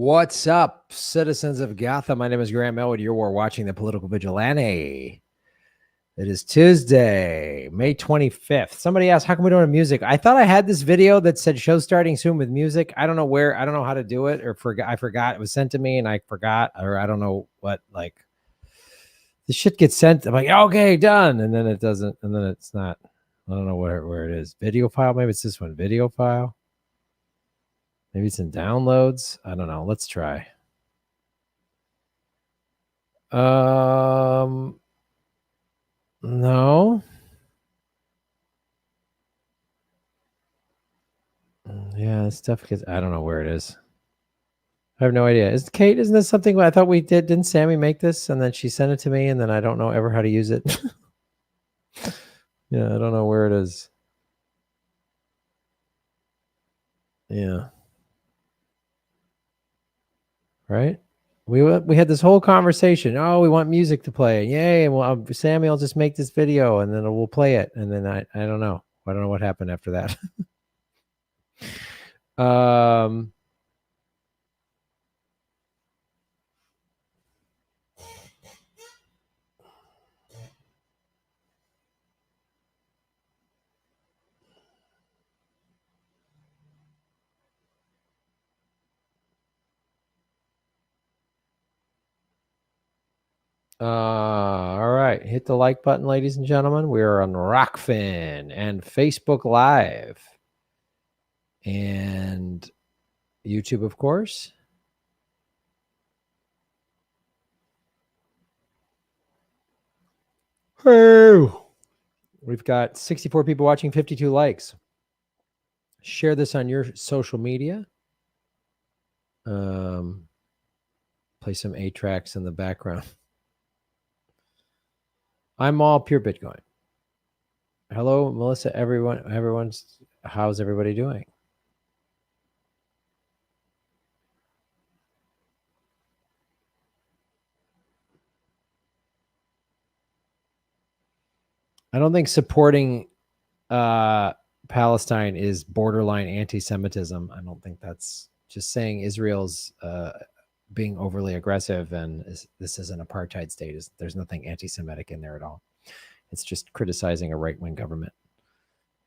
What's up, citizens of Gotham? My name is Graham Elwood. You're watching the Political Vigilante. It is Tuesday, May 25th. Somebody asked, how come we don't have music? I thought I had this video that said show starting soon with music. I don't know where, I don't know how to do it, or I forgot. It was sent to me and I forgot, or I don't know what, like, the shit gets sent. I'm like, okay, done. And then it doesn't, and then it's not. I don't know where it is. Video file, maybe it's this one, video file. Maybe it's in downloads. I don't know. Let's try. No. Yeah, it's tough because I don't know where it is. I have no idea. Is Kate, isn't this something I thought we did? Didn't Sammy make this? And then she sent it to me, and then I don't know ever how to use it. Yeah, I don't know where it is. Yeah. Right? We had this whole conversation. Oh, we want music to play. Yay. Well, Sammy will just make this video and then we'll play it. And then I don't know. I don't know what happened after that. All right. Hit the like button, ladies and gentlemen. We're on Rockfin and Facebook Live and YouTube, of course. Oh, we've got 64 people watching, 52 likes. Share this on your social media. Play some A tracks in the background. I'm all pure Bitcoin. Hello, Melissa. How's everybody doing? I don't think supporting Palestine is borderline anti-Semitism. I don't think that's just saying Israel's being overly aggressive and this is an apartheid state. There's nothing anti-Semitic in there at all. It's just criticizing a right-wing government.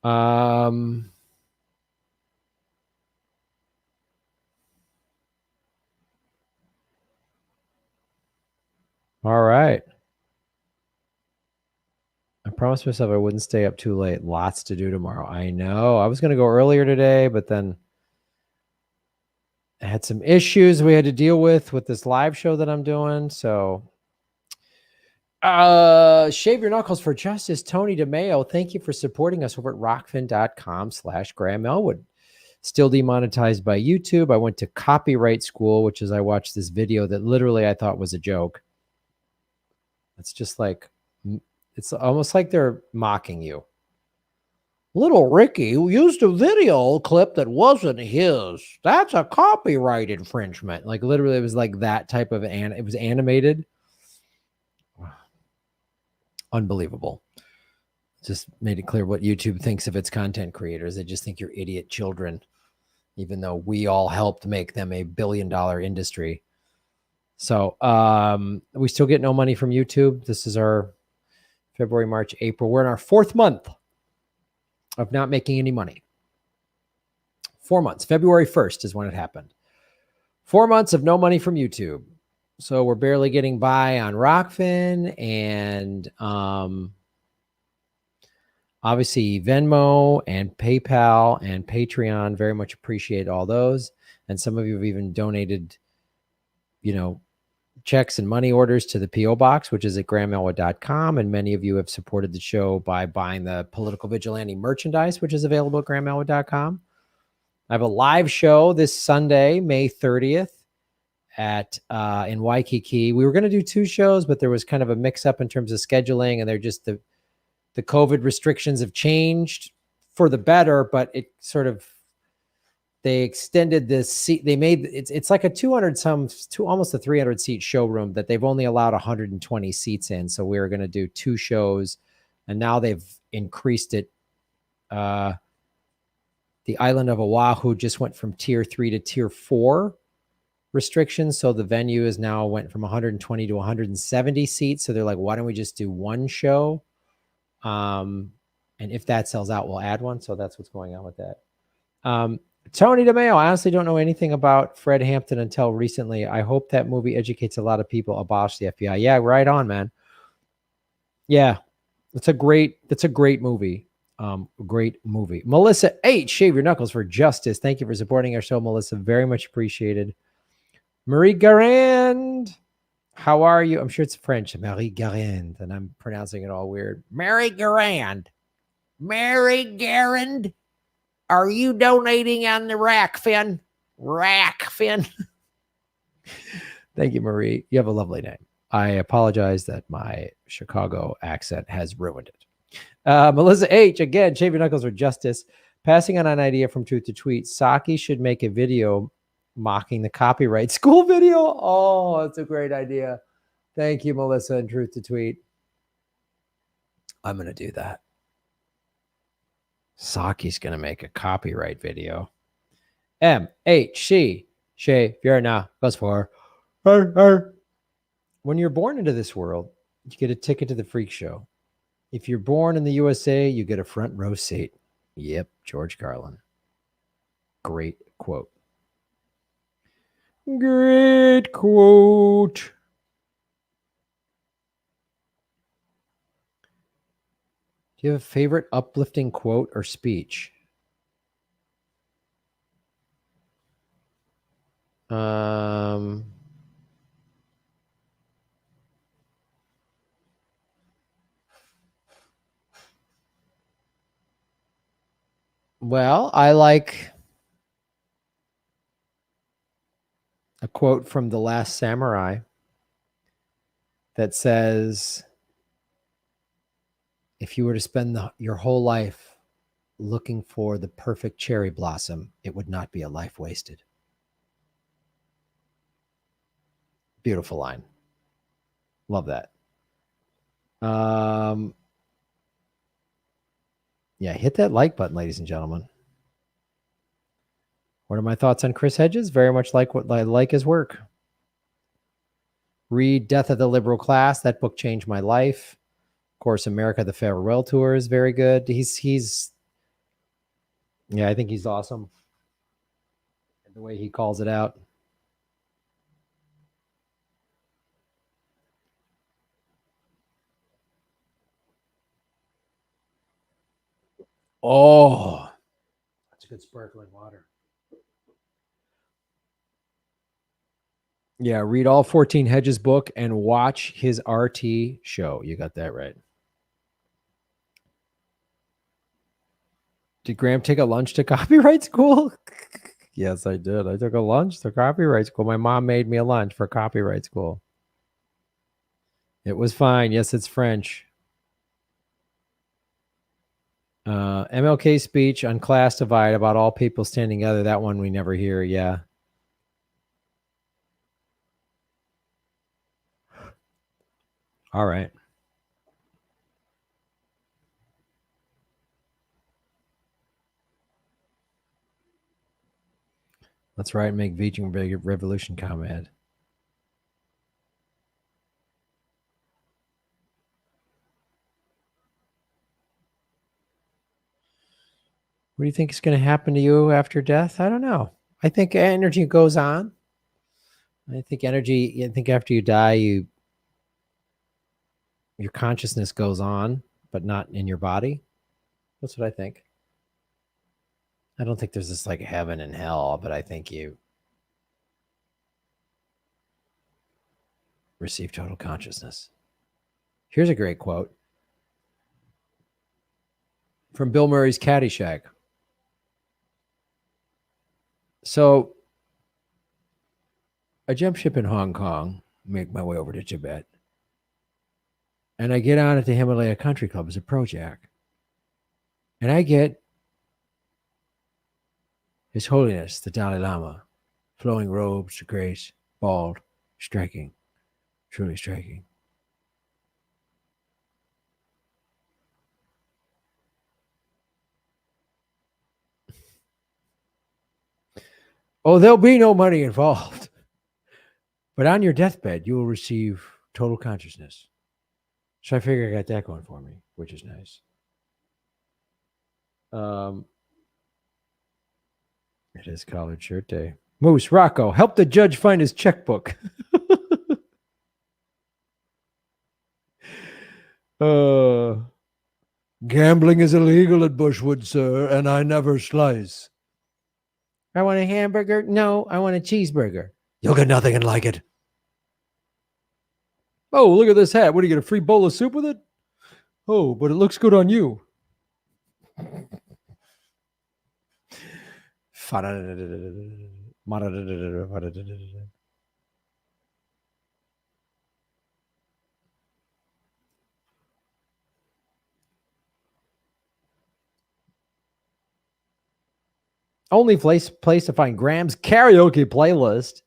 All right. I promised myself I wouldn't stay up too late. Lots to do tomorrow. I know. I was going to go earlier today, but then I had some issues we had to deal with this live show that I'm doing. So Shave Your Knuckles for Justice, Tony DeMeo. Thank you for supporting us over at rockfin.com/Graham Elwood. Still demonetized by YouTube. I went to copyright school, which is I watched this video that literally I thought was a joke. It's just like, it's almost like they're mocking you. Little Ricky used a video clip that wasn't his. That's a copyright infringement. Like literally, it was like that type of it was animated. Unbelievable. Just made it clear what YouTube thinks of its content creators. They just think you're idiot children, even though we all helped make them a $1 billion industry. So we still get no money from YouTube. This is our February, March, April. We're in our 4th month of not making any money. 4 months. February 1st is when it happened. 4 months of no money from YouTube. So we're barely getting by on Rockfin and obviously Venmo and PayPal and Patreon. Very much appreciate all those. And some of you have even donated, checks and money orders to the P.O. Box, which is at grahamelwood.com. And many of you have supported the show by buying the Political Vigilante merchandise, which is available at grahamelwood.com. I have a live show this Sunday, May 30th in Waikiki. We were going to do 2 shows, but there was kind of a mix up in terms of scheduling, and they're just the COVID restrictions have changed for the better, but it sort of, they extended this seat. They made it's like a 200 almost a 300 seat showroom that they've only allowed 120 seats in. So we were going to do 2 shows, and now they've increased it. The island of Oahu just went from tier 3 to tier 4. restrictions. So the venue is now went from 120 to 170 seats. So they're like, why don't we just do one show? And if that sells out, we'll add one. So that's what's going on with that. Tony DeMeo, I honestly don't know anything about Fred Hampton until recently. I hope that movie educates a lot of people. Abolish the FBI. Yeah, right on, man. Yeah, that's a great movie. Great movie. Melissa H, shave your knuckles for justice. Thank you for supporting our show, Melissa. Very much appreciated. Marie Garand, how are you? I'm sure it's French. Marie Garand, and I'm pronouncing it all weird. Marie Garand. Mary Garand. Are you donating on the Rackfin? Rackfin. Thank you, Marie. You have a lovely name. I apologize that my Chicago accent has ruined it. Melissa H, again, shave your knuckles for justice. Passing on an idea from Truth to Tweet. Saki should make a video mocking the copyright school video. Oh, that's a great idea. Thank you, Melissa and Truth to Tweet. I'm going to do that. Saki's going to make a copyright video. MHC, shave your knuckles for. When you're born into this world, you get a ticket to the freak show. If you're born in the USA, you get a front row seat. Yep, George Carlin. Great quote. Great quote. Do you have a favorite uplifting quote or speech? Well, I like a quote from The Last Samurai that says, if you were to spend your whole life looking for the perfect cherry blossom, it would not be a life wasted. Beautiful line. Love that. Yeah, hit that like button, ladies and gentlemen. What are my thoughts on Chris Hedges? Very much like what I like his work. Read Death of the Liberal Class. That book changed my life. Of course, America, the Farewell Tour is very good. He's yeah, I think he's awesome. The way he calls it out. Oh, that's good sparkling water. Yeah, read all 14 Hedges book and watch his RT show. You got that right. Did Graham take a lunch to copyright school? Yes, I did. I took a lunch to copyright school. My mom made me a lunch for copyright school. It was fine. Yes, it's French. MLK speech on class divide about all people standing together. That one we never hear. Yeah. All right. Let's write and make Vegan Revolution comment. What do you think is going to happen to you after death? I don't know. I think energy goes on. I think after you die, your consciousness goes on, but not in your body. That's what I think. I don't think there's this like heaven and hell, but I think you receive total consciousness. Here's a great quote from Bill Murray's Caddyshack. So I jump ship in Hong Kong, make my way over to Tibet, and I get on at the Himalaya Country Club as a pro jack. And I get His Holiness, the Dalai Lama, flowing robes to grace, bald, striking, truly striking. Oh, there'll be no money involved. But on your deathbed, you will receive total consciousness. So I figure I got that going for me, which is nice. It is collared shirt day. Moose, Rocco, help the judge find his checkbook. Gambling is illegal at Bushwood, sir, and I never slice. I want a hamburger. No, I want a cheeseburger. You'll get nothing and like it. Oh, look at this hat. What, do you get a free bowl of soup with it? Oh, but it looks good on you. Only place to find Graham's karaoke playlist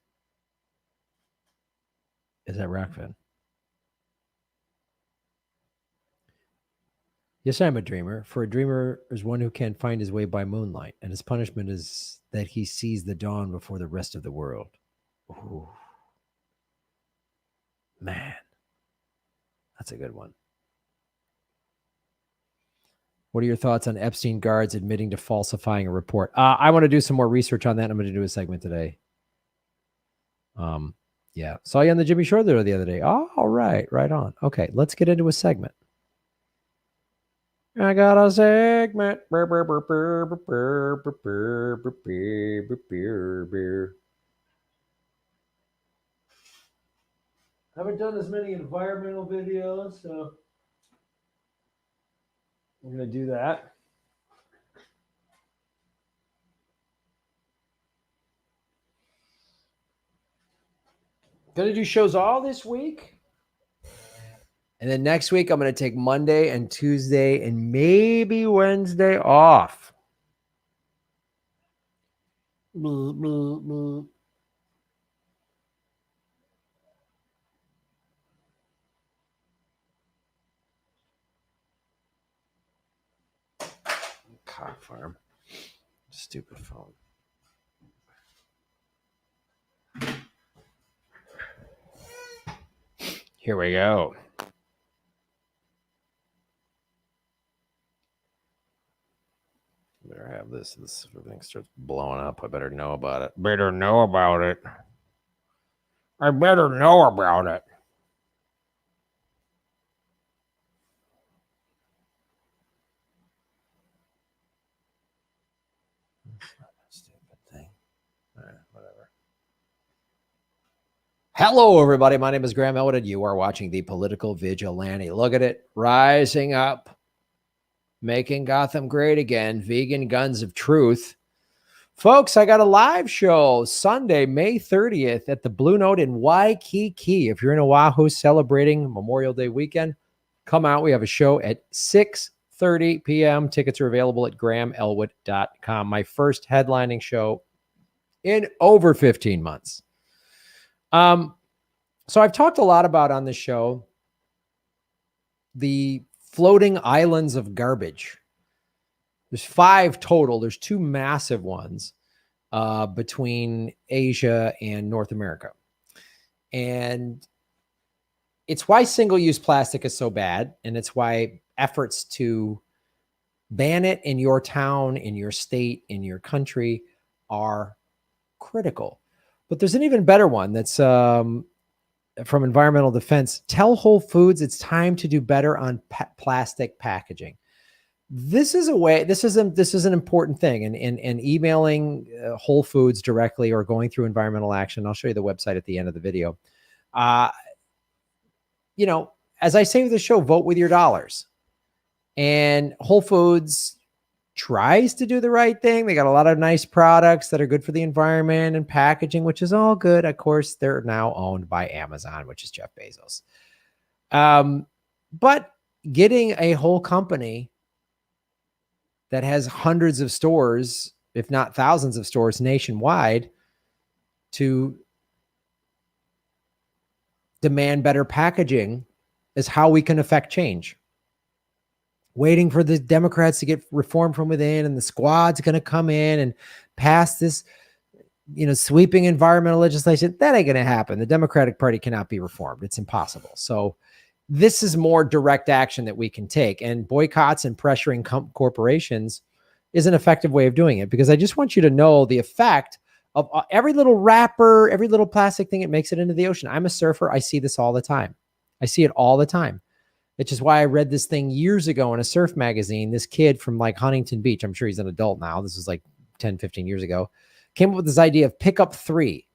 is at Rockfin. Yes, I'm a dreamer. For a dreamer is one who can't find his way by moonlight, and his punishment is that he sees the dawn before the rest of the world. Ooh. Man, that's a good one. What are your thoughts on Epstein guards admitting to falsifying a report? I want to do some more research on that. I'm going to do a segment today. Yeah. Saw you on the Jimmy Shore there the other day. Oh, all right. Right on. Okay. Let's get into a segment. I got a segment. Haven't done as many environmental videos, so I'm going to do that. Going to do shows all this week. And then next week, I'm going to take Monday and Tuesday and maybe Wednesday off. Cock farm. Stupid phone. Here we go. Better have this. This everything starts blowing up. I better know about it. Better know about it. I better know about it. Stupid thing. Whatever. Hello, everybody. My name is Graham Elwood, and you are watching The Political Vigilante. Look at it. Rising up. Making Gotham great again. Vegan Guns of Truth. Folks, I got a live show Sunday, May 30th at the Blue Note in Waikiki. If you're in Oahu celebrating Memorial Day weekend, come out. We have a show at 6:30 p.m. Tickets are available at grahamelwood.com. My first headlining show in over 15 months. So I've talked a lot about on the show the floating islands of garbage. There's 5 total. There's 2 massive ones between Asia and North America. And it's why single-use plastic is so bad. And it's why efforts to ban it in your town, in your state, in your country are critical. But there's an even better one that's from Environmental Defense. Tell Whole Foods it's time to do better on plastic packaging. This is a way. This is an important thing. And emailing Whole Foods directly or going through environmental action. I'll show you the website at the end of the video. You know, as I say with the show, vote with your dollars. And Whole Foods tries to do the right thing. They got a lot of nice products that are good for the environment and packaging, which is all good. Of course, they're now owned by Amazon, which is Jeff Bezos. But getting a whole company that has hundreds of stores, if not thousands of stores nationwide, to demand better packaging is how we can affect change. Waiting for the Democrats to get reform from within and the squad's going to come in and pass this. sweeping environmental legislation. That ain't going to happen. The Democratic Party cannot be reformed. It's impossible. So this is more direct action that we can take, and boycotts and pressuring corporations is an effective way of doing it, because I just want you to know the effect of every little wrapper, every little plastic thing. It makes it into the ocean. I'm a surfer. I see this all the time. I see it all the time. Which is why I read this thing years ago in a surf magazine. This kid from like Huntington Beach, I'm sure he's an adult now. This was like 10, 15 years ago, came up with this idea of pick up 3,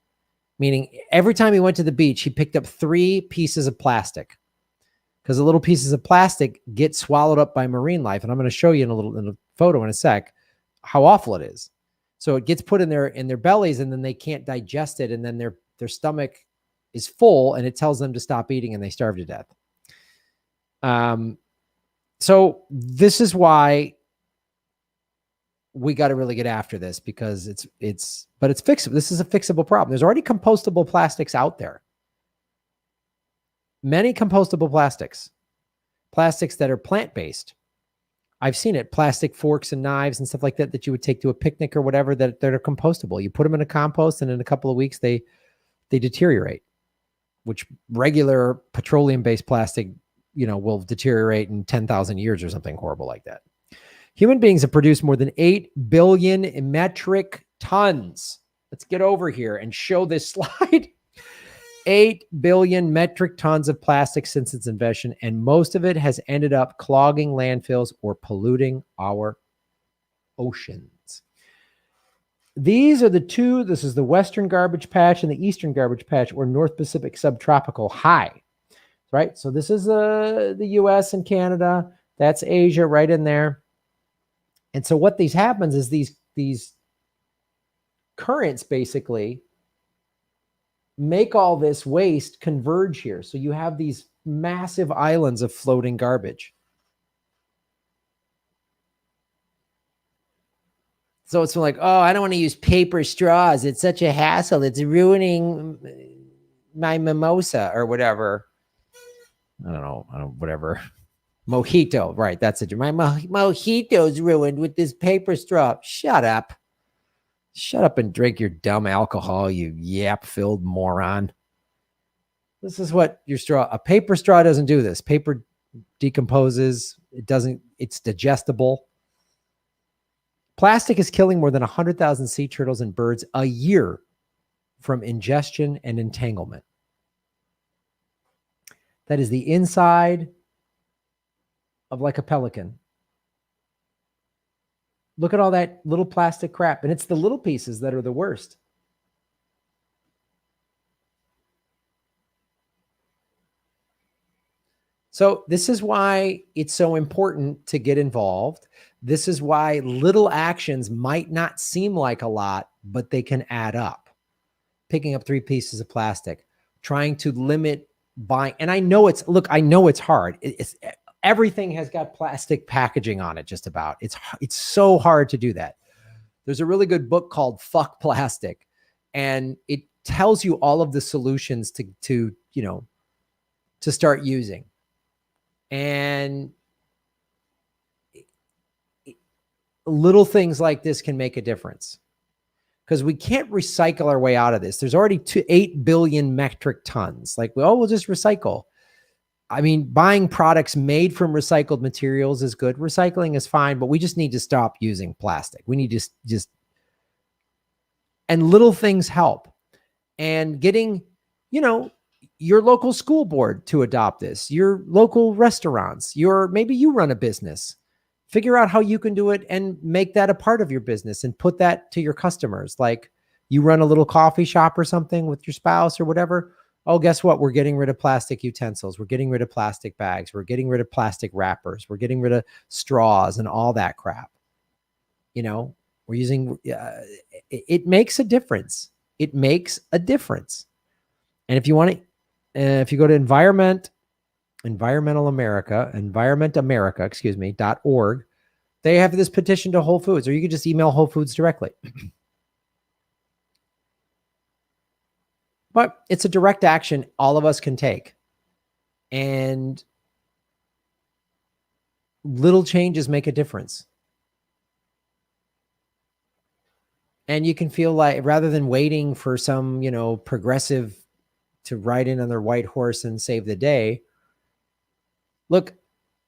meaning every time he went to the beach, he picked up 3 pieces of plastic, because the little pieces of plastic get swallowed up by marine life. And I'm going to show you in a photo in a sec how awful it is. So it gets put in their bellies, and then they can't digest it. And then their stomach is full, and it tells them to stop eating, and they starve to death. So this is why we got to really get after this, because it's fixable. This is a fixable problem. There's already compostable plastics out there. Many compostable plastics that are plant-based. I've seen it, plastic forks and knives and stuff like that, that you would take to a picnic or whatever, that are compostable. You put them in a compost, and in a couple of weeks, they deteriorate, which regular petroleum-based plastic, will deteriorate in 10,000 years or something horrible like that. Human beings have produced more than 8 billion metric tons. Let's get over here and show this slide. 8 billion metric tons of plastic since its invention, and most of it has ended up clogging landfills or polluting our oceans. These are the two. This is the Western garbage patch and the Eastern garbage patch, or North Pacific subtropical high. Right? So this is the US and Canada. That's Asia right in there. And so what happens is these currents basically make all this waste converge here. So you have these massive islands of floating garbage. So it's like, oh, I don't want to use paper straws. It's such a hassle. It's ruining my mimosa or whatever. I don't know, whatever. Mojito, right? That's it. My mojito's ruined with this paper straw. Shut up. Shut up and drink your dumb alcohol, you yap-filled moron. This is what your straw, a paper straw doesn't do this. Paper decomposes. It's digestible. Plastic is killing more than 100,000 sea turtles and birds a year from ingestion and entanglement. That is the inside of like a pelican. Look at all that little plastic crap. And it's the little pieces that are the worst. So this is why it's so important to get involved. This is why little actions might not seem like a lot, but they can add up. Picking up 3 pieces of plastic, trying to limit buying. And I know it's hard. Everything has got plastic packaging on it, just about. It's so hard to do that. There's a really good book called Fuck Plastic, and it tells you all of the solutions to start using. And little things like this can make a difference, because we can't recycle our way out of this. There's already 8 billion metric tons. Like, we'll just recycle. I mean, buying products made from recycled materials is good. Recycling is fine, but we just need to stop using plastic. We need to and little things help. And getting, your local school board to adopt this, your local restaurants, maybe you run a business. Figure out how you can do it and make that a part of your business and put that to your customers. Like, you run a little coffee shop or something with your spouse or whatever. Oh, guess what? We're getting rid of plastic utensils. We're getting rid of plastic bags. We're getting rid of plastic wrappers. We're getting rid of straws and all that crap. We're using, it makes a difference. It makes a difference. And if you want to, if you go to environmentamerica.org, they have this petition to Whole Foods, or you can just email Whole Foods directly. But it's a direct action all of us can take. And little changes make a difference. And you can feel like, rather than waiting for some, progressive to ride in on their white horse and save the day, look,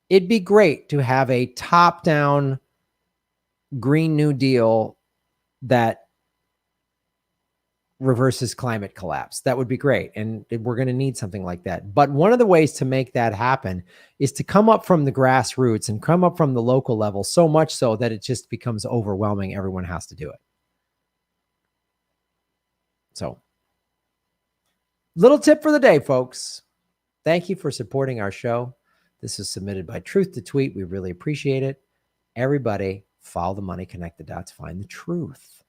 it'd be great to have a top-down Green New Deal that reverses climate collapse. That would be great. And we're going to need something like that. But one of the ways to make that happen is to come up from the grassroots and come up from the local level, so much so that it just becomes overwhelming. Everyone has to do it. So, little tip for the day, folks. Thank you for supporting our show. This is submitted by Truth to Tweet. We really appreciate it. Everybody, follow the money, connect the dots, find the truth.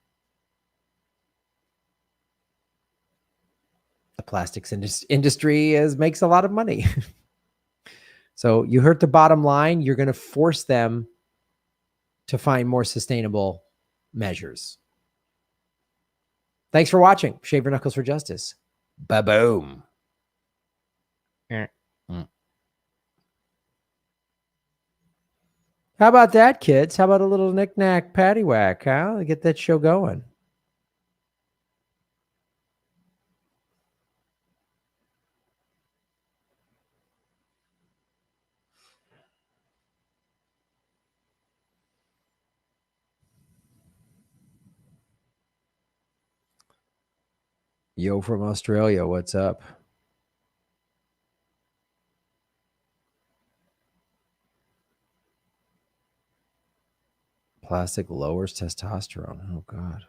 The plastics industry makes a lot of money. So you hurt the bottom line. You're going to force them to find more sustainable measures. Thanks for watching. Shave your knuckles for justice. Ba-boom. How about that, kids? How about a little knick-knack paddywhack, huh? Get that show going. Yo from Australia, what's up? Plastic lowers testosterone. Oh, God.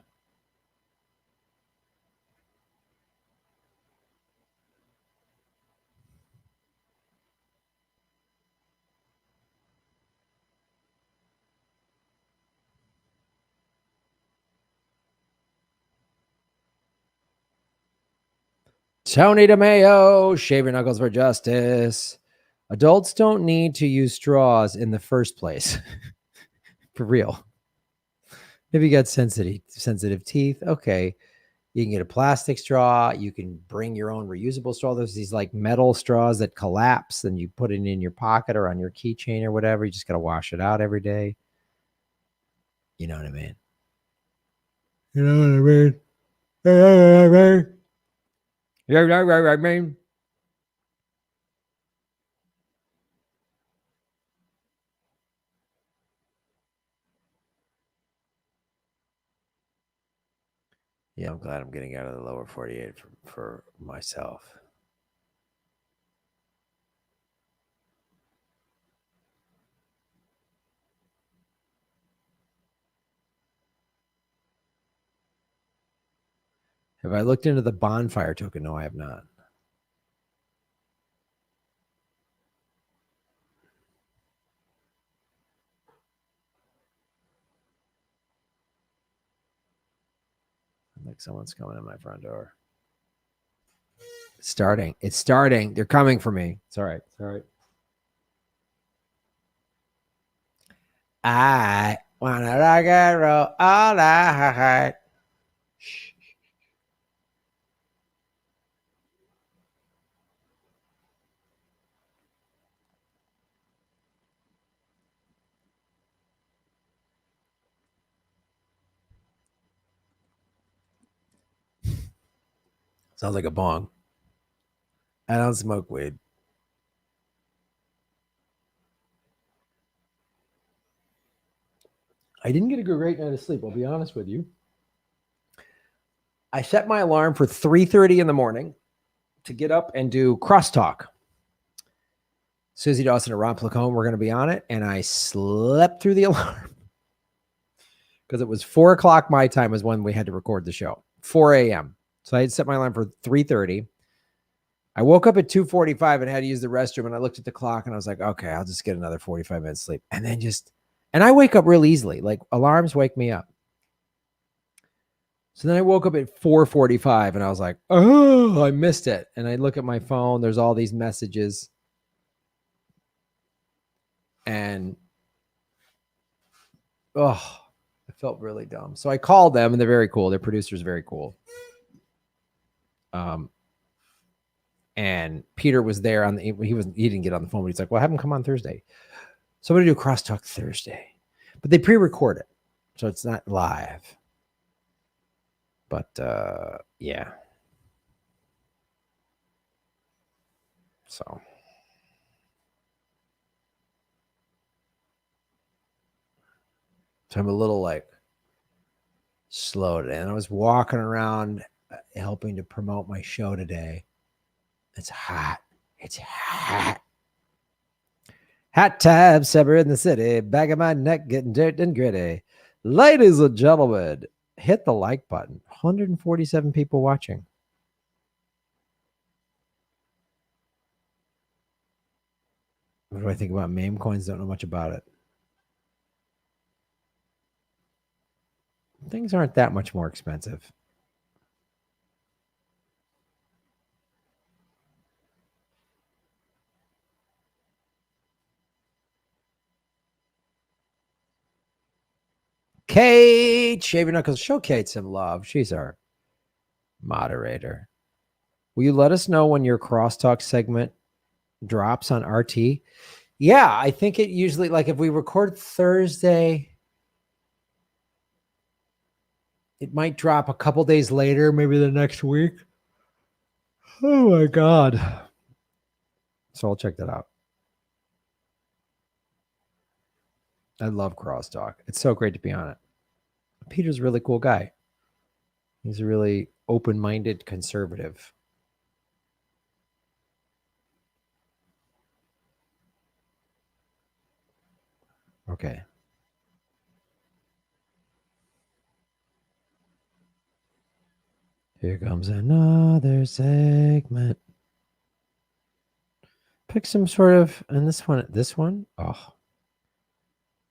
Tony DeMayo, shave your knuckles for justice. Adults don't need to use straws in the first place. For real. If you got sensitive teeth, okay. You can get a plastic straw. You can bring your own reusable straw. There's these like metal straws that collapse and you put it in your pocket or on your keychain or whatever. You just got to wash it out every day. You know what I mean? You know what I mean? You know what I mean? You know what I mean? Yeah, I'm glad I'm getting out of the lower 48 for myself. Have I looked into the bonfire token? No, I have not. Like someone's coming in my front door. It's starting. It's starting. They're coming for me. It's all right. It's all right. I wanna rock and roll all night. Shh. Sounds like a bong. I don't smoke weed. I didn't get a great night of sleep. I'll be honest with you. I set my alarm for 3:30 in the morning to get up and do crosstalk. Susie Dawson and Rob Placone were going to be on it, and I slept through the alarm because it was 4 o'clock my time was when we had to record the show. 4 a.m. So I had set my alarm for 3:30. I woke up at 2:45 and had to use the restroom, and I looked at the clock and I was like, okay, I'll just get another 45 minutes sleep. And then and I wake up real easily. Like alarms wake me up. So then I woke up at 4:45 and I was like, oh, I missed it. And I look at my phone. There's all these messages. And, I felt really dumb. So I called them and they're very cool. Their producer's very cool. And Peter was there he didn't get on the phone, but he's like, well, have him come on Thursday. So I'm going to do Crosstalk Thursday, but they pre-record it. So it's not live. But yeah. So I'm a little like slow today. And I was walking around helping to promote my show today. It's hot. It's hot. Hot tub summer in the city. Back of my neck getting dirt and gritty. Ladies and gentlemen, hit the like button. 147 people watching. What do I think about meme coins? Don't know much about it. Things aren't that much more expensive. Kate, Shave Your Knuckles, show Kate some love. She's our moderator. Will you let us know when your crosstalk segment drops on RT? Yeah, I think it usually, like if we record Thursday, it might drop a couple days later, maybe the next week. Oh my God. So I'll check that out. I love crosstalk. It's so great to be on it. Peter's a really cool guy. He's a really open-minded conservative. Okay. Here comes another segment. Pick some sort of, and this one, oh,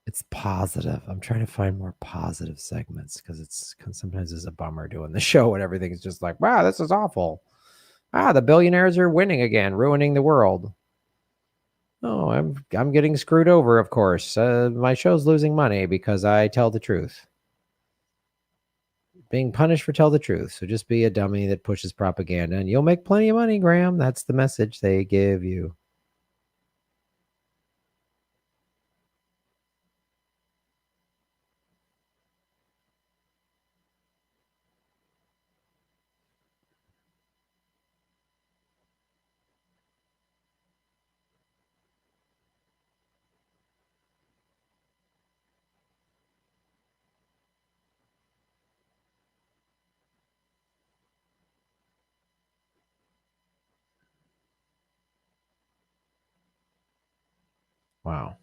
it's positive. I'm trying to find more positive segments because sometimes it's a bummer doing the show and everything's just like, wow, this is awful. The billionaires are winning again, ruining the world. Oh, I'm getting screwed over, of course. My show's losing money because I tell the truth. Being punished for tell the truth. So just be a dummy that pushes propaganda and you'll make plenty of money, Graham. That's the message they give you. Wow.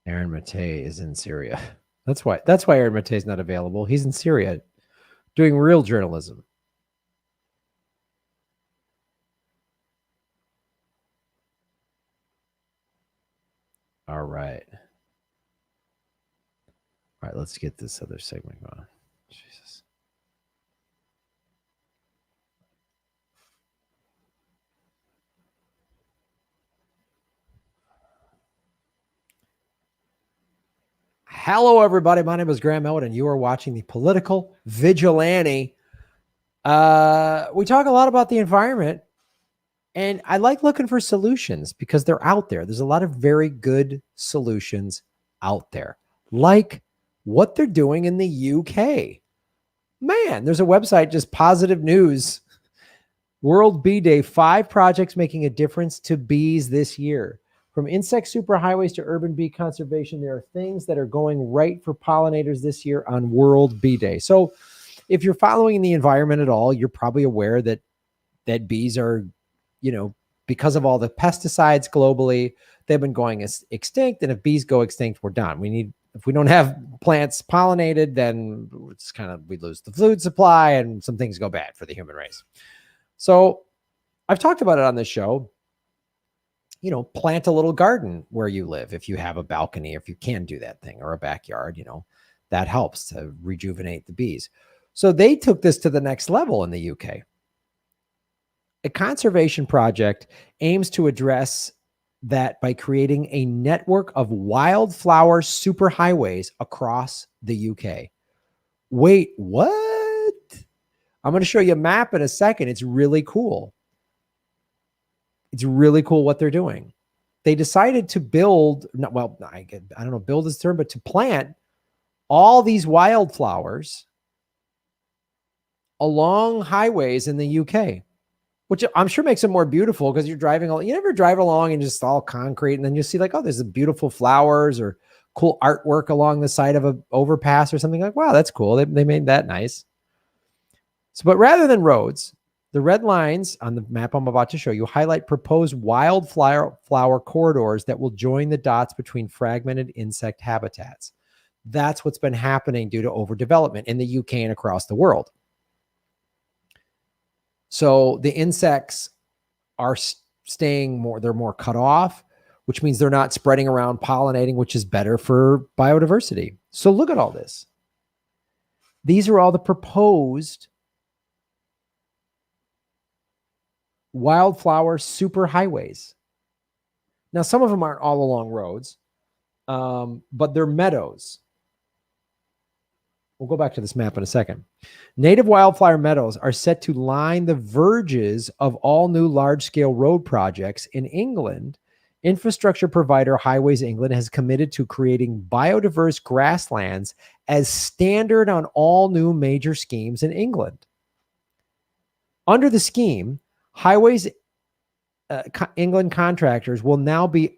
Aaron Matei is in Syria. That's why Aaron Matei is not available. He's in Syria doing real journalism. All right. All right, let's get this other segment going. Jesus. Hello, everybody. My name is Graham Elwood, and you are watching the Political Vigilante. We talk a lot about the environment, and I like looking for solutions because they're out there. There's a lot of very good solutions out there, like what they're doing in the UK. Man, there's a website, just positive news. World Bee Day, 5 projects making a difference to bees this year. From insect superhighways to urban bee conservation, there are things that are going right for pollinators this year on World Bee Day. So if you're following the environment at all, you're probably aware that bees are, because of all the pesticides globally, they've been going extinct. And if bees go extinct, we're done. If we don't have plants pollinated, then it's we lose the food supply and some things go bad for the human race. So I've talked about it on this show. Plant a little garden where you live. If you have a balcony, if you can do that thing, or a backyard, that helps to rejuvenate the bees. So they took this to the next level in the UK. A conservation project aims to address that by creating a network of wildflower superhighways across the UK. Wait, what? I'm going to show you a map in a second. It's really cool. It's really cool what they're doing. They decided to build, I don't know, build is the term, but to plant all these wildflowers along highways in the UK, which I'm sure makes it more beautiful because you're driving. You never drive along and just all concrete, and then you see like, oh, there's a beautiful flowers or cool artwork along the side of an overpass or something. Like, wow, that's cool. They made that nice. So, but rather than roads, the red lines on the map I'm about to show you highlight proposed wildflower corridors that will join the dots between fragmented insect habitats. That's what's been happening due to overdevelopment in the UK and across the world. So the insects are staying more, they're more cut off, which means they're not spreading around pollinating, which is better for biodiversity. So look at all this. These are all the proposed wildflower superhighways. Now, some of them aren't all along roads, but they're meadows. We'll go back to this map in a second. Native wildflower meadows are set to line the verges of all new large-scale road projects in England. Infrastructure provider Highways England has committed to creating biodiverse grasslands as standard on all new major schemes in England. Under the scheme, Highways England contractors will now be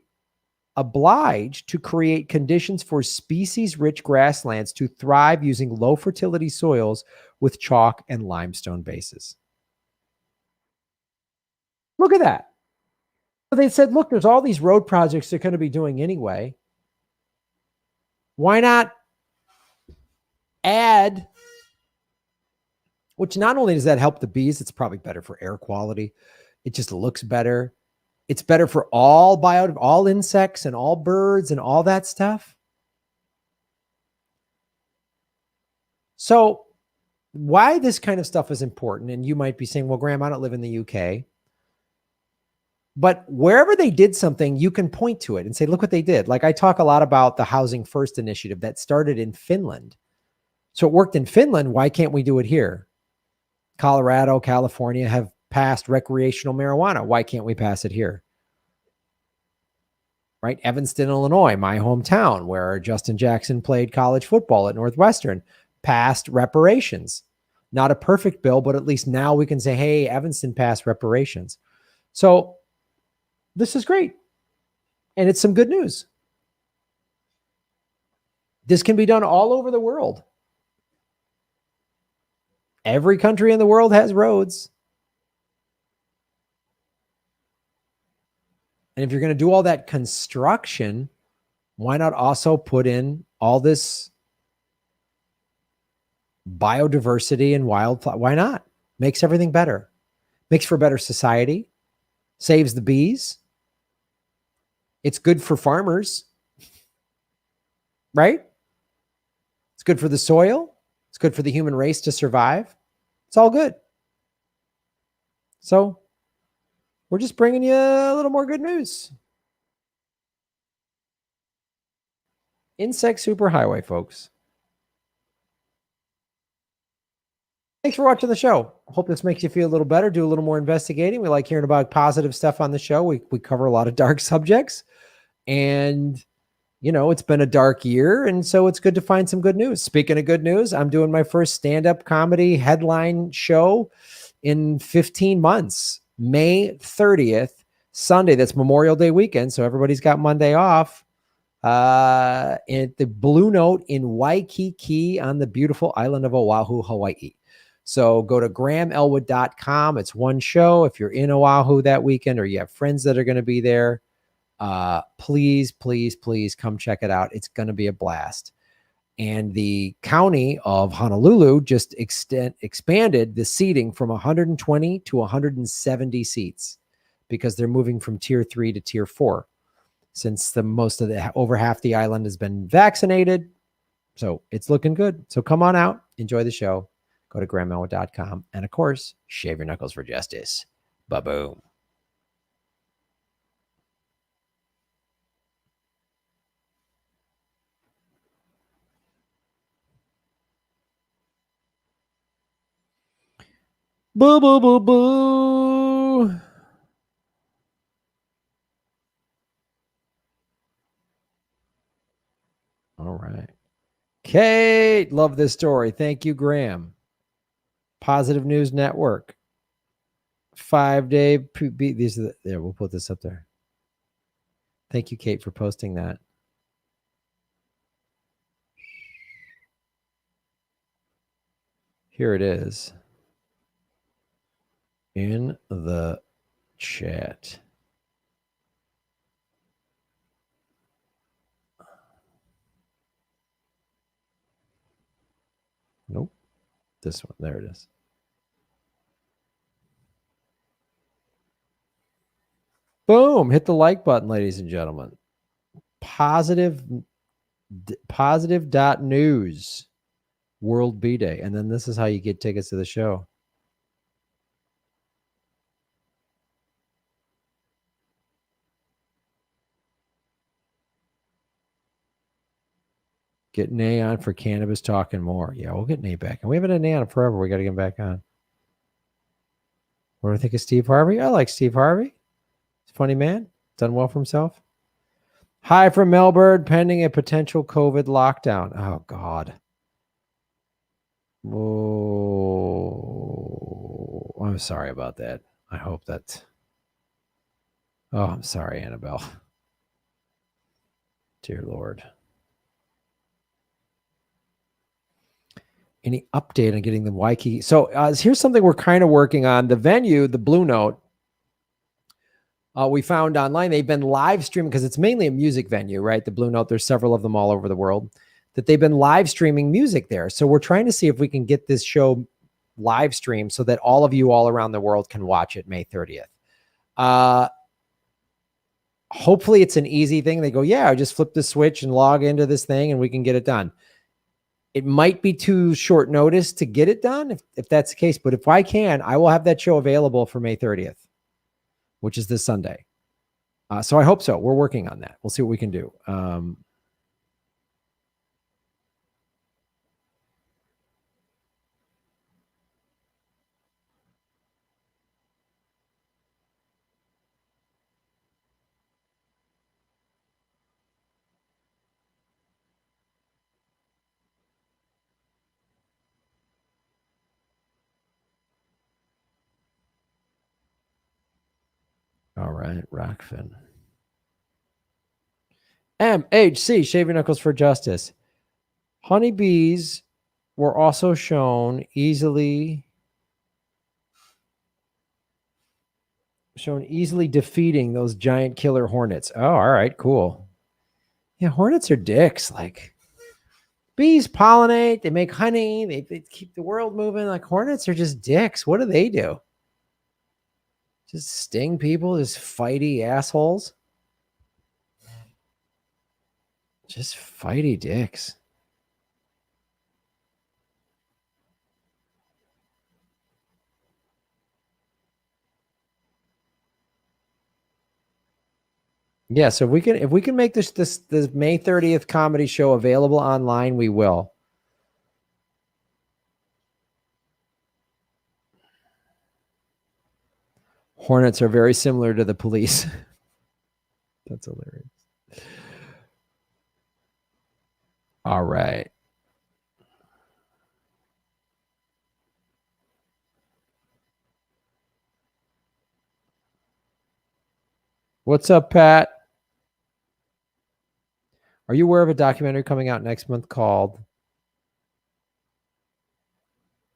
obliged to create conditions for species-rich grasslands to thrive using low-fertility soils with chalk and limestone bases. Look at that. So they said, look, there's all these road projects they're going to be doing anyway. Why not add, which not only does that help the bees, it's probably better for air quality. It just looks better. It's better for all insects and all birds and all that stuff. So why this kind of stuff is important, and you might be saying, well, Graham, I don't live in the UK. But wherever they did something, you can point to it and say, look what they did. Like I talk a lot about the Housing First initiative that started in Finland. So it worked in Finland. Why can't we do it here? Colorado, California have passed recreational marijuana. Why can't we pass it here? Right? Evanston, Illinois, my hometown, where Justin Jackson played college football at Northwestern, passed reparations. Not a perfect bill, but at least now we can say, hey, Evanston passed reparations. So this is great. And it's some good news. This can be done all over the world. Every country in the world has roads. And if you're going to do all that construction, why not also put in all this biodiversity and wildflower? Why not? Makes everything better. Makes for a better society. Saves the bees. It's good for farmers. Right? It's good for the soil. It's good for the human race to survive. It's all good. So we're just bringing you a little more good news. Insect superhighway, folks. Thanks for watching the show. Hope this makes you feel a little better, do a little more investigating. We like hearing about positive stuff on the show. We cover a lot of dark subjects. And, you know, it's been a dark year. And so it's good to find some good news. Speaking of good news, I'm doing my first stand-up comedy headline show in 15 months. May 30th, Sunday. That's Memorial Day weekend. So everybody's got Monday off. At the Blue Note in Waikiki on the beautiful island of Oahu, Hawaii. So go to grahamelwood.com. It's one show. If you're in Oahu that weekend or you have friends that are going to be there, please, please, please come check it out. It's going to be a blast. And the county of Honolulu just expanded the seating from 120 to 170 seats because they're moving from tier 3 to tier 4 since over half the island has been vaccinated. So it's looking good. So come on out, enjoy the show. Go to grahamelwood.com. And of course, shave your knuckles for justice. Ba-boom. Boo, boo, boo, boo. All right. Kate, love this story. Thank you, Graham. Positive News Network. 5-day. These are there. We'll put this up there. Thank you, Kate, for posting that. Here it is. In the chat. Nope. This one. There it is. Boom. Hit the like button, ladies and gentlemen. Positive.news. World B-Day. And then this is how you get tickets to the show. Get Nay on for cannabis talking more. Yeah, we'll get Nay back. And we haven't had Nay on forever. We got to get him back on. What do I think of Steve Harvey? I like Steve Harvey. He's a funny man. Done well for himself. Hi from Melbourne, pending a potential COVID lockdown. Oh, God. Oh, I'm sorry about that. I hope that. Oh, I'm sorry, Annabelle. Dear Lord. Any update on getting the Waikiki? So here's something we're kind of working on. The venue, the Blue Note, we found online. They've been live streaming because it's mainly a music venue, right? The Blue Note, there's several of them all over the world that they've been live streaming music there. So we're trying to see if we can get this show live streamed so that all of you all around the world can watch it May 30th. Hopefully it's an easy thing. They go, yeah, I just flip the switch and log into this thing and we can get it done. It might be too short notice to get it done if that's the case. But if I can, I will have that show available for May 30th, which is this Sunday. So I hope so. We're working on that. We'll see what we can do. All right, Rockfin. MHC, Shaving Knuckles for Justice. Honeybees were also shown easily defeating those giant killer hornets. Oh, all right, cool. Yeah, hornets are dicks. Like, bees pollinate, they make honey, they keep the world moving. Like, hornets are just dicks. What do they do? Just sting people, just fighty assholes. Just fighty dicks. Yeah, so if we can make this May 30th comedy show available online, we will. Hornets are very similar to the police. That's hilarious. All right. What's up, Pat? Are you aware of a documentary coming out next month called...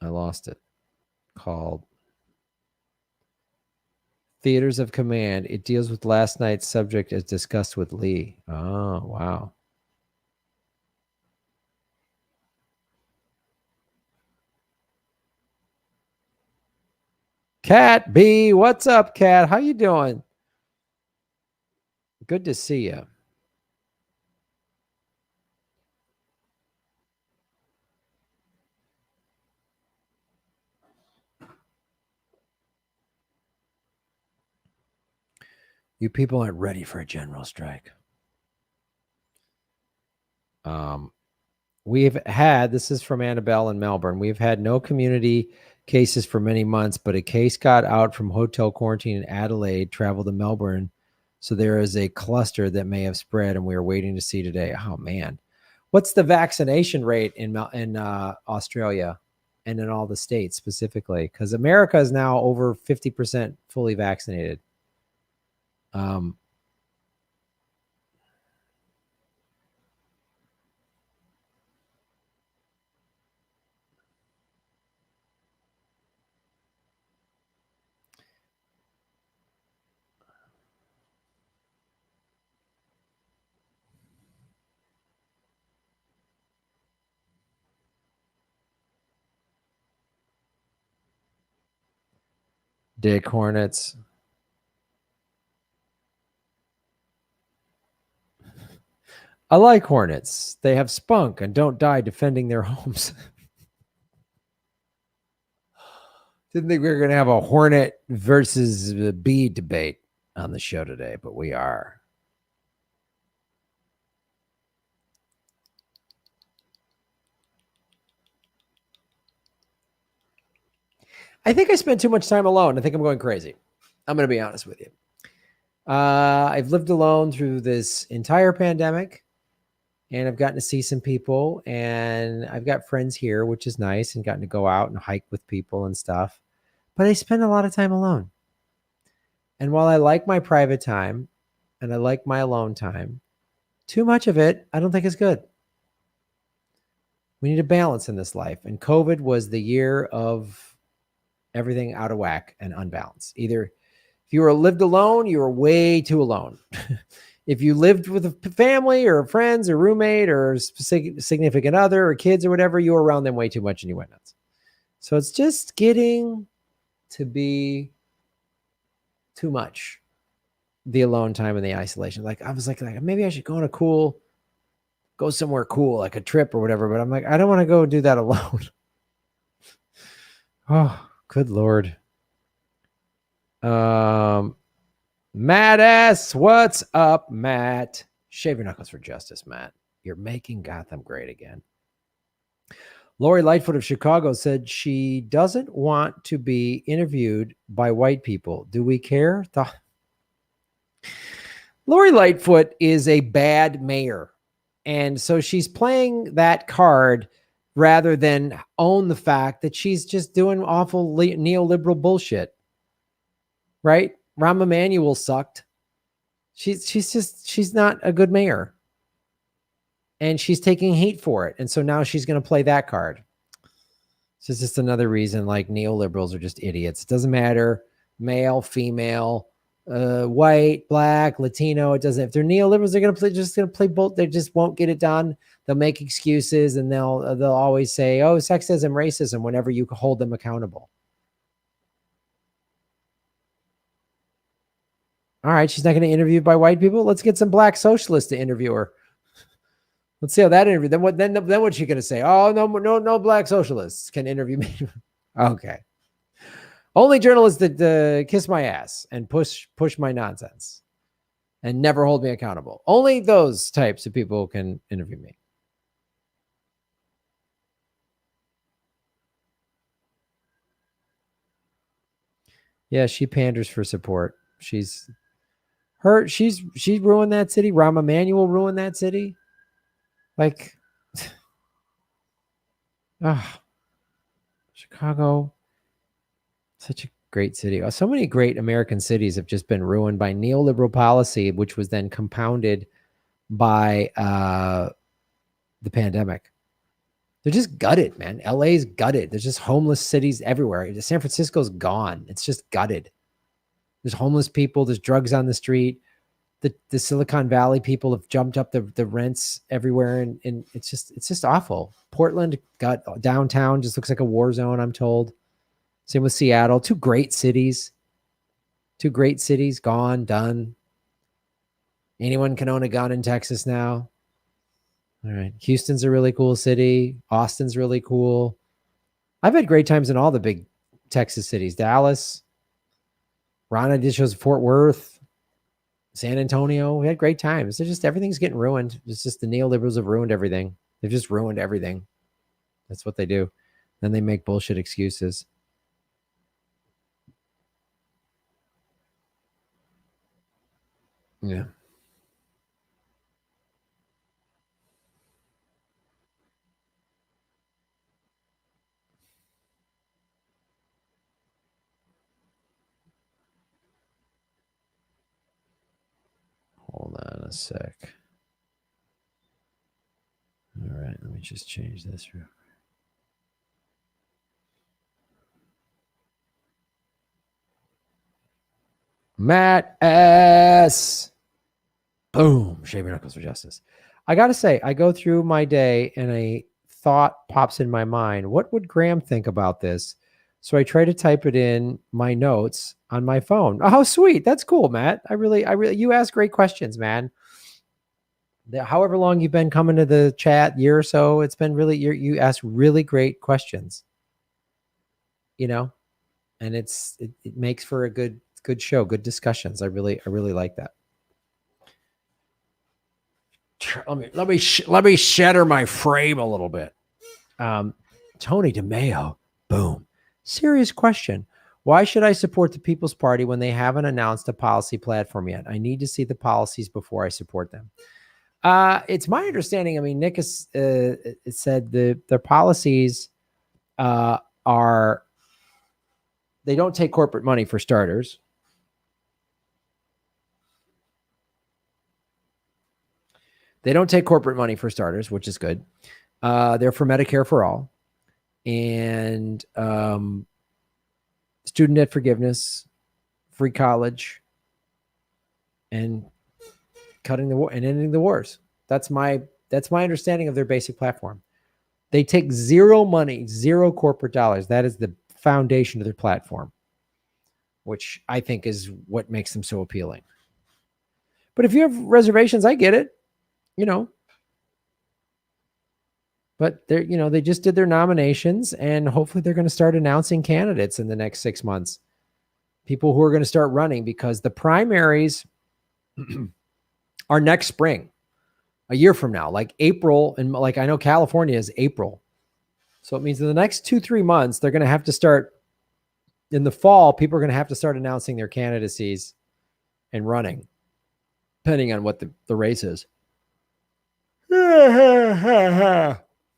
I lost it. Called Theaters of Command. It deals with last night's subject as discussed with Lee. Oh, wow. Cat B, what's up, Cat? How you doing? Good to see you. You people aren't ready for a general strike. We've had, this is from Annabelle in Melbourne, we've had no community cases for many months, but a case got out from hotel quarantine in Adelaide, traveled to Melbourne. So there is a cluster that may have spread, and we are waiting to see today. Oh, man. What's the vaccination rate in Australia, and in all the states specifically, because America is now over 50% fully vaccinated. Dick Hornets. I like Hornets. They have spunk and don't die defending their homes. Didn't think we were going to have a Hornet versus a bee debate on the show today, but we are. I think I spent too much time alone. I think I'm going crazy. I'm going to be honest with you. I've lived alone through this entire pandemic, and I've gotten to see some people, and I've got friends here, which is nice, and gotten to go out and hike with people and stuff. But I spend a lot of time alone. And while I like my private time and I like my alone time, too much of it I don't think is good. We need a balance in this life. And COVID was the year of everything out of whack and unbalanced. Either if you were lived alone, you were way too alone. If you lived with a family or friends or roommate or significant other or kids or whatever, you were around them way too much and you went nuts. So it's just getting to be too much, the alone time and the isolation. Like I was like maybe I should go somewhere cool, like a trip or whatever. But I'm like, I don't want to go do that alone. Oh, good Lord. Matt S. What's up, Matt? Shave your knuckles for justice, Matt. You're making Gotham great again. Lori Lightfoot of Chicago said she doesn't want to be interviewed by white people. Do we care? Lori Lightfoot is a bad mayor. And so she's playing that card rather than own the fact that she's just doing awful neoliberal bullshit. Right? Rahm Emanuel sucked. She's not a good mayor. And she's taking heat for it. And so now she's going to play that card. So it's just another reason like neoliberals are just idiots. It doesn't matter, male, female, white, black, Latino. It doesn't. If they're neoliberals, they're just gonna play both. They just won't get it done. They'll make excuses and they'll always say, "Oh, sexism, racism," whenever you hold them accountable. All right, she's not going to interview by white people. Let's get some black socialists to interview her. Let's see how that interview. Then what? Then what's she going to say? Oh, no black socialists can interview me. Okay. Only journalists that kiss my ass and push my nonsense and never hold me accountable. Only those types of people can interview me. Yeah, she panders for support. She ruined that city. Rahm Emanuel ruined that city. Like, Chicago, such a great city. So many great American cities have just been ruined by neoliberal policy, which was then compounded by the pandemic. They're just gutted, man. LA's gutted. There's just homeless cities everywhere. San Francisco's gone. It's just gutted. There's homeless people. There's drugs on the street. The Silicon Valley people have jumped up the rents everywhere, and it's just awful. Portland got downtown, just looks like a war zone, I'm told. Same with Seattle. Two great cities, gone, done. Anyone can own a gun in Texas now. All right. Houston's a really cool city. Austin's really cool. I've had great times in all the big Texas cities. Dallas. Rana did shows Fort Worth. San Antonio. We had great times. It's just everything's getting ruined. It's just the neoliberals have ruined everything. They've just ruined everything. That's what they do. Then they make bullshit excuses. Yeah. a sec. All right, let me just change this. Matt S. Boom. Shave your knuckles for justice. I got to say, I go through my day and a thought pops in my mind. What would Graham think about this? So I try to type it in my notes on my phone. Oh, sweet. That's cool, Matt. You ask great questions, man. However long you've been coming to the chat, year or so, it's been really, you ask really great questions, you know, and it makes for a good show, good discussions. I really like that. Let me shatter my frame a little bit. Tony DeMeo, boom. Serious question. Why should I support the People's Party when they haven't announced a policy platform yet? I need to see the policies before I support them. It's my understanding. I mean, Nick has said their policies are, they don't take corporate money for starters. They don't take corporate money for starters, which is good. They're for Medicare for all, and student debt forgiveness, free college, and cutting the war and ending the wars. That's my understanding of their basic platform. They take zero money, zero corporate dollars. That is the foundation of their platform, which I think is what makes them so appealing. But if you have reservations, I get it, you know. But they're, you know, they just did their nominations, and hopefully they're going to start announcing candidates in the next 6 months. People who are going to start running, because the primaries are next spring, a year from now, like April. And like, I know California is April. So it means in the next 2-3 months, they're going to have to start in the fall. People are going to have to start announcing their candidacies and running, depending on what the race is.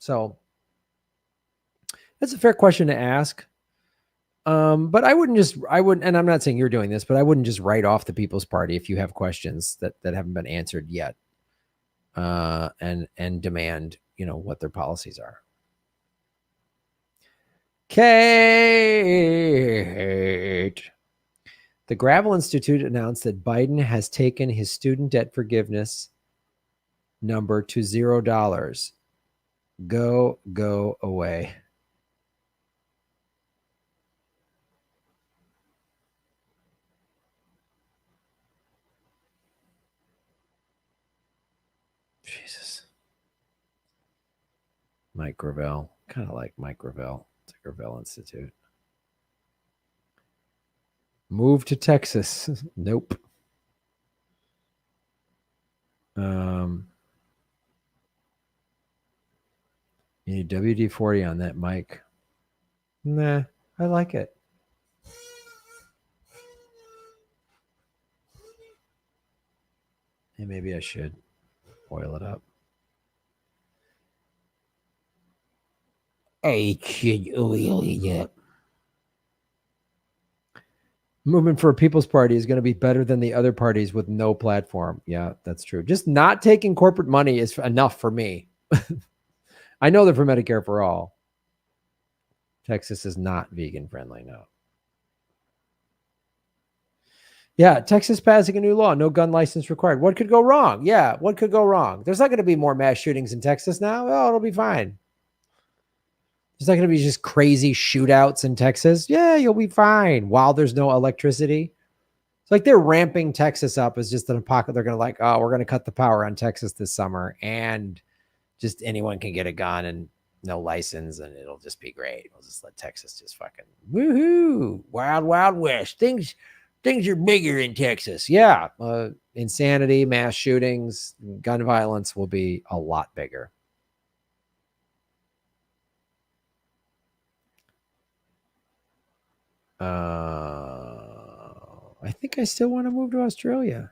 So that's a fair question to ask. But I wouldn't, and I'm not saying you're doing this, but I wouldn't just write off the People's Party if you have questions that haven't been answered yet, and demand, you know, what their policies are. Kate. The Gravel Institute announced that Biden has taken his student debt forgiveness number to $0. Go away. Jesus. Mike Gravel. Kind of like Mike Gravel. It's a Gravel Institute. Move to Texas. Nope. You need WD-40 on that mic. Nah, I like it. Hey, maybe I should oil it up. I should oil it up. Movement for a People's Party is going to be better than the other parties with no platform. Yeah, that's true. Just not taking corporate money is enough for me. I know they're for Medicare for all. Texas is not vegan friendly, no. Yeah, Texas passing a new law, no gun license required. What could go wrong? Yeah, what could go wrong? There's not going to be more mass shootings in Texas now. Oh, it'll be fine. There's not going to be just crazy shootouts in Texas. Yeah, you'll be fine while there's no electricity. It's like they're ramping Texas up as just an pocket. They're going to like, oh, we're going to cut the power on Texas this summer, and just anyone can get a gun and no license, and it'll just be great. We'll just let Texas just fucking woohoo, wild, wild west. Things are bigger in Texas. Yeah, insanity, mass shootings, gun violence will be a lot bigger. I think I still want to move to Australia.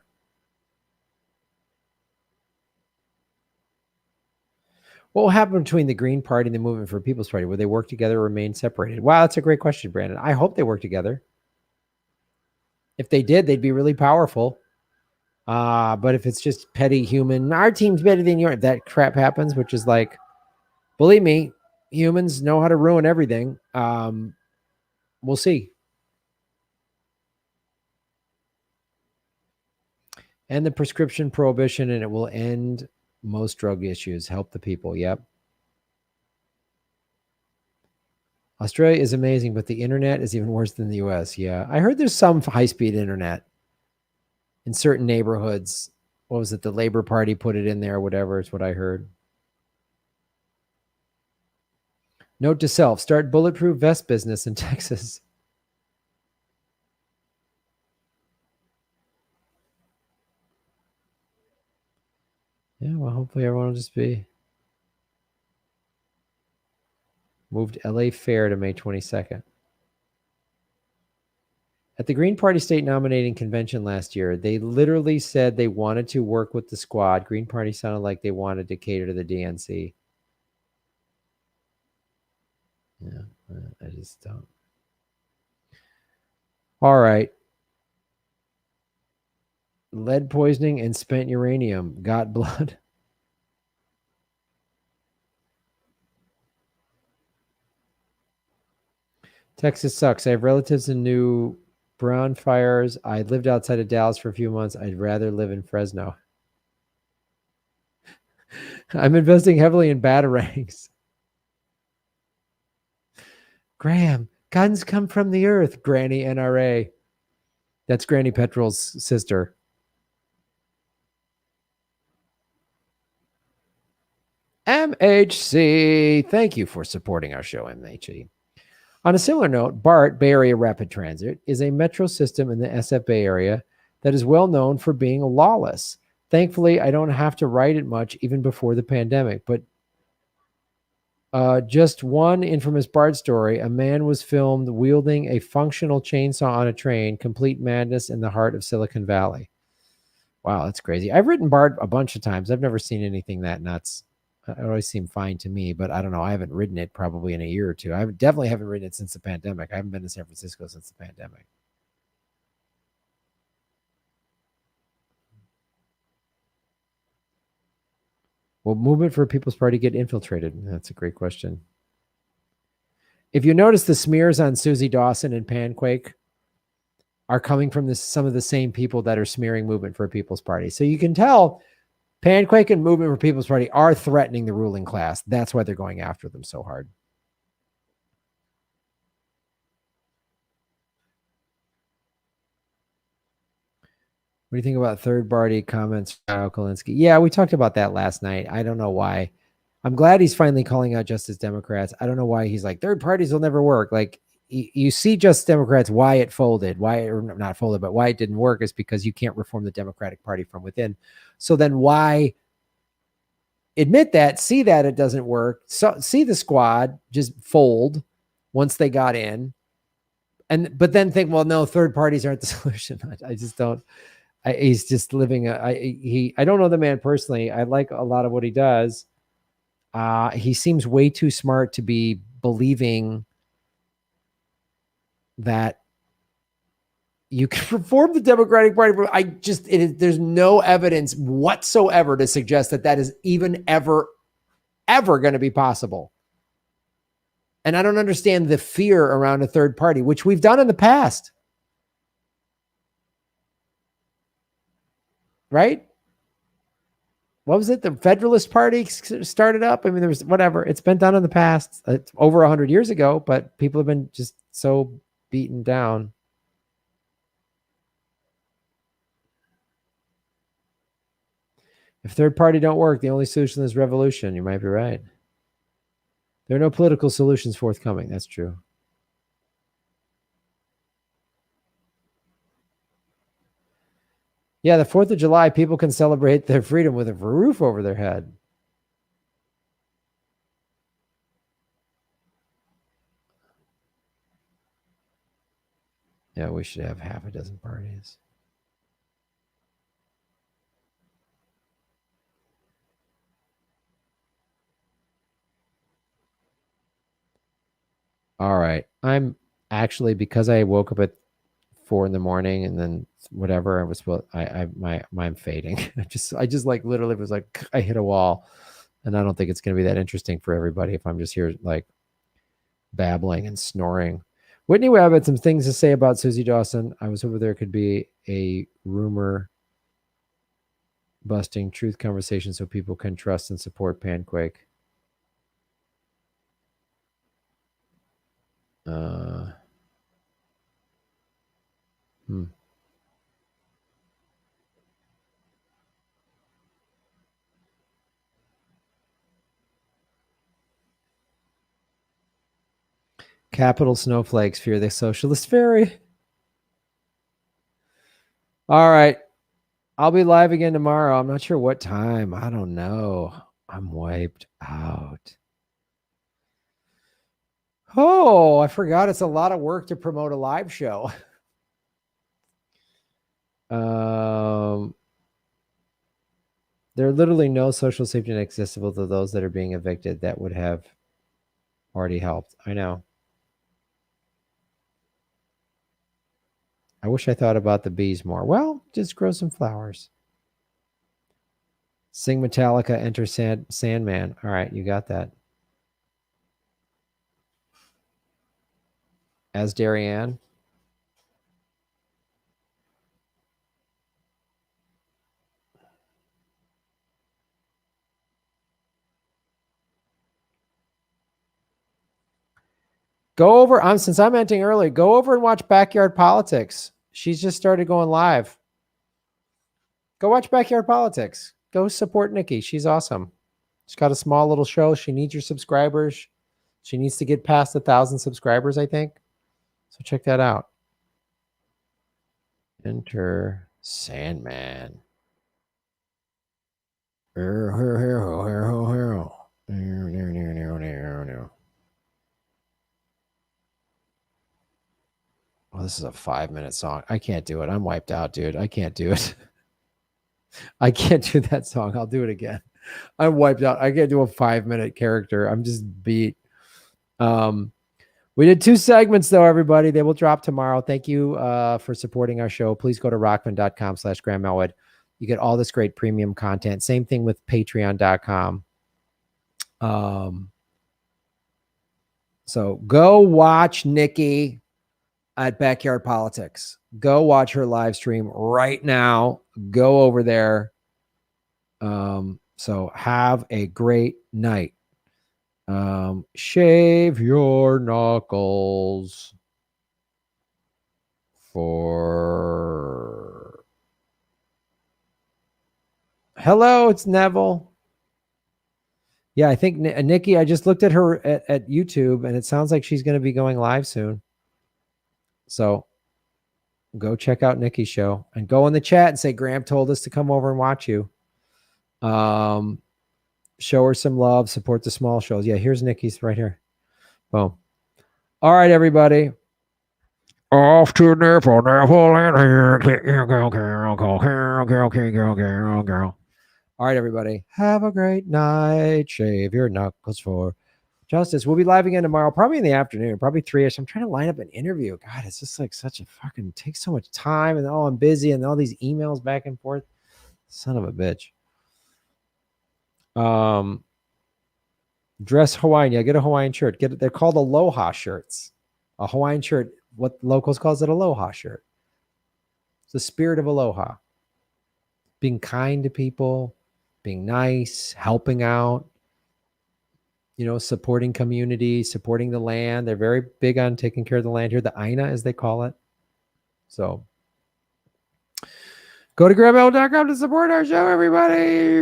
What will happen between the Green Party and the Movement for People's Party? Will they work together or remain separated? Wow, that's a great question, Brandon. I hope they work together. If they did, they'd be really powerful. But if it's just petty human, our team's better than yours, that crap happens, which is like, believe me, humans know how to ruin everything. We'll see. And the prescription prohibition, and it will end most drug issues. Help the people. Yep. Australia is amazing, but the internet is even worse than the US. Yeah. I heard there's some high-speed internet in certain neighborhoods. What was it? The Labor Party put it in there, whatever is what I heard. Note to self, start bulletproof vest business in Texas. Yeah, well, hopefully everyone will just be moved LA Fair to May 22nd. At the Green Party state nominating convention last year, they literally said they wanted to work with the squad. Green Party sounded like they wanted to cater to the DNC. Yeah, I just don't. All right. Lead poisoning and spent uranium. Got blood. Texas sucks. I have relatives in New Braunfels. I lived outside of Dallas for a few months. I'd rather live in Fresno. I'm investing heavily in batarangs. Graham, guns come from the earth. Granny NRA. That's Granny Petrol's sister. MHC. Thank you for supporting our show, MHC. On a similar note, BART, Bay Area Rapid Transit, is a metro system in the SF Bay Area that is well known for being lawless. Thankfully, I don't have to ride it much even before the pandemic, but just one infamous BART story. A man was filmed wielding a functional chainsaw on a train, complete madness in the heart of Silicon Valley. Wow, that's crazy. I've ridden BART a bunch of times. I've never seen anything that nuts. It always seemed fine to me, but I don't know. I haven't ridden it probably in a year or two. I definitely haven't ridden it since the pandemic. I haven't been to San Francisco since the pandemic. Will movement for People's Party get infiltrated? That's a great question. If you notice, the smears on Susie Dawson and Panquake are coming from some of the same people that are smearing Movement for a People's Party. So you can tell Panquake and Movement for People's Party are threatening the ruling class. That's why they're going after them so hard. What do you think about third-party comments, Kyle Kulinski? Yeah, we talked about that last night. I don't know why. I'm glad he's finally calling out Justice Democrats. I don't know why he's like, third parties will never work. Like, you see Justice Democrats, why it folded, or not folded, but why it didn't work is because you can't reform the Democratic Party from within. So then why admit that, see that it doesn't work, so see the squad just fold once they got in, but then think, well, no, third parties aren't the solution. I just don't. He's just living. I don't know the man personally. I like a lot of what he does. He seems way too smart to be believing that you can reform the Democratic Party. There's no evidence whatsoever to suggest that is even ever going to be possible. And I don't understand the fear around a third party, which we've done in the past. Right? What was it? The Federalist Party started up. I mean, there was whatever. It's been done in the past. It's over 100 years ago, but people have been just so beaten down. If third party don't work, the only solution is revolution. You might be right. There are no political solutions forthcoming. That's true. Yeah, the 4th of July, people can celebrate their freedom with a roof over their head. Yeah, we should have half a dozen parties. All right. I'm actually, because I woke up at 4 in the morning, and then whatever I'm fading. I just like literally was like, I hit a wall, and I don't think it's going to be that interesting for everybody if I'm just here like babbling and snoring. Whitney Webb had some things to say about Susie Dawson. I was hoping there could be a rumor busting truth conversation so people can trust and support Panquake. Capital snowflakes fear the socialist fairy. All right. I'll be live again tomorrow. I'm not sure what time. I don't know. I'm wiped out. Oh, I forgot. It's a lot of work to promote a live show. There are literally no social safety net accessible to those that are being evicted that would have already helped. I know. I wish I thought about the bees more. Well, just grow some flowers. Sing Metallica, enter Sandman. All right, you got that. As Darien. Go over, since I'm ending early, go over and watch Backyard Politics. She's just started going live. Go watch Backyard Politics. Go support Nikki. She's awesome. She's got a small little show. She needs your subscribers. She needs to get past 1,000 subscribers, I think. So check that out. Enter Sandman. Oh, this is a 5-minute song. I can't do it. I'm wiped out, dude. I can't do it. I can't do that song. I'll do it again. I'm wiped out. I can't do a 5-minute character. I'm just beat. We did 2 segments, though, everybody. They will drop tomorrow. Thank you for supporting our show. Please go to rockman.com/Graham Elwood. You get all this great premium content. Same thing with patreon.com. So go watch Nikki at Backyard Politics. Go watch her live stream right now. Go over there. So have a great night. Shave your knuckles for... Hello, it's Neville. Yeah, I think Nikki, I just looked at her at YouTube, and it sounds like she's going to be going live soon. So go check out Nikki's show and go in the chat and say, Graham told us to come over and watch you. Show her some love, support the small shows. Yeah, here's Nikki's right here. Boom. All right, everybody. Off to Neville in here. Girl. All right, everybody. Have a great night. Shave your knuckles for justice. We'll be live again tomorrow, probably in the afternoon, probably 3-ish. I'm trying to line up an interview. God, it's just like such a fucking takes so much time, and I'm busy, and all these emails back and forth. Son of a bitch. Dress Hawaiian. Yeah, get a Hawaiian shirt. Get it. They're called Aloha shirts. A Hawaiian shirt. What locals calls it, Aloha shirt. It's the spirit of Aloha. Being kind to people, being nice, helping out. Supporting community, supporting the land. They're very big on taking care of the land here. The Aina, as they call it. So go to GrahamElwood.com to support our show, everybody.